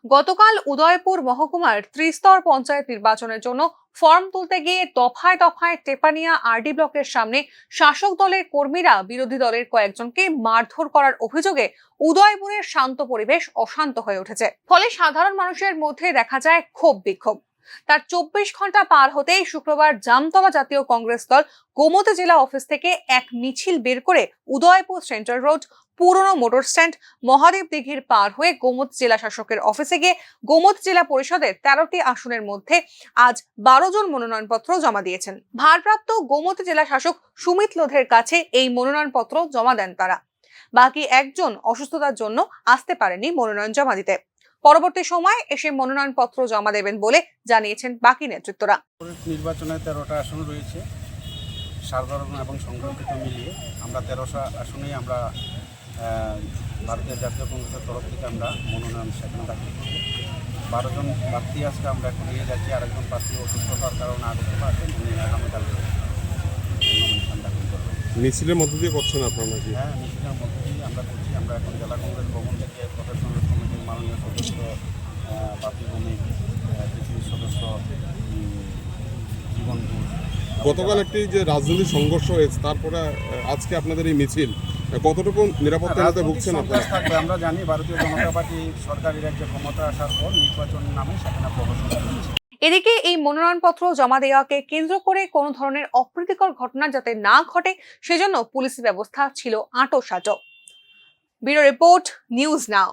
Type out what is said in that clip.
গতকাল উদয়পুর মহকুমার ত্রিস্তর পঞ্চায়েত নির্বাচনের জন্য ফর্ম তুলতে গিয়ে দফায় দফায় টেপানিয়া আরডি ব্লকের সামনে শাসক দলের কর্মীরা বিরোধী দলের কয়েকজনকে মারধর করার অভিযোগে উদয়পুরের শান্ত পরিবেশ অশান্ত হয়ে উঠেছে। ফলে সাধারণ মানুষের মধ্যে দেখা যায় ক্ষোভ বিক্ষোভ। তার 24 ঘন্টা পার হতেই শুক্রবার জামতলা জাতীয় কংগ্রেস দল গোমতী জেলা অফিস থেকে এক মিছিল বের করে উদয়পুর সেন্ট্রাল রোড, পুরনো মোটর স্ট্যান্ড, মহাদেব দিঘির পার হয়ে গোমতী জেলা শাসকের অফিসে গিয়ে গোমতী জেলা পরিষদের 13টি আসনের মধ্যে আজ 12 জন মনোনয়নপত্র জমা দিয়েছেন। ভারপ্রাপ্ত গোমতী জেলা শাসক সুমিত লোধের কাছে এই মনোনয়নপত্র জমা দেন তারা। বাকি একজন অসুস্থতার জন্য আসতে পারেনি মনোনয়ন জমা দিতে। পরবর্তী সময় এসে মনোনয়নপত্র জমা দেবেন বলে জানিয়েছেন বাকি নেতৃত্বরা। নির্বাচনে 13টা আসন রয়েছে, সাধারণ এবং সংরক্ষিত মিলিয়ে আমরা 13টা আসনেই আমরা ভারতীয় জাতীয় কংগ্রেসের তরফ থেকে আমরা মনোনয়ন সেখানে দাখিল করব। 12 জন প্রার্থী আজকে আমরা এখন নিয়ে যাচ্ছি। আরেকজন প্রার্থী অসুস্থতার কারণে আগত পাচ্ছেন, উনি আগামীকাল নমিনেশন দাখিল করবেন। মিছিলের মধ্য দিয়ে করছেন আপনারা নাকি? হ্যাঁ, মিছিলের মধ্য দিয়ে আমরা করছি। আমরা এখন জেলা কংগ্রেস ভবন থেকে প্রশাসনের কমিটির মাননীয় সদস্য বাপি ভৌমিক, পৃথিবীর সদস্য জীবন ঘোষ। গতকাল একটি যে রাজনৈতিক সংঘর্ষ হয়েছে, তারপরে আজকে আপনাদের এই মিছিল কতটুকু নিরাপত্তাহীনতায় ভুগছেন আপনারা? থাকবে আমরা জানি, ভারতীয় জনতা পার্টি সরকারি রাজ্যে ক্ষমতা আসার পর নির্বাচন নামে সেখানে প্রহসন করেছে। এদিকে এই মনোনয়নপত্র জমা দেওয়াকে কেন্দ্র করে কোনো ধরনের অপ্রীতিকর ঘটনা যাতে না ঘটে সেজন্য পুলিশি ব্যবস্থা ছিল আঁটোসাঁটো। ব্যুরো রিপোর্ট, নিউজ নাও।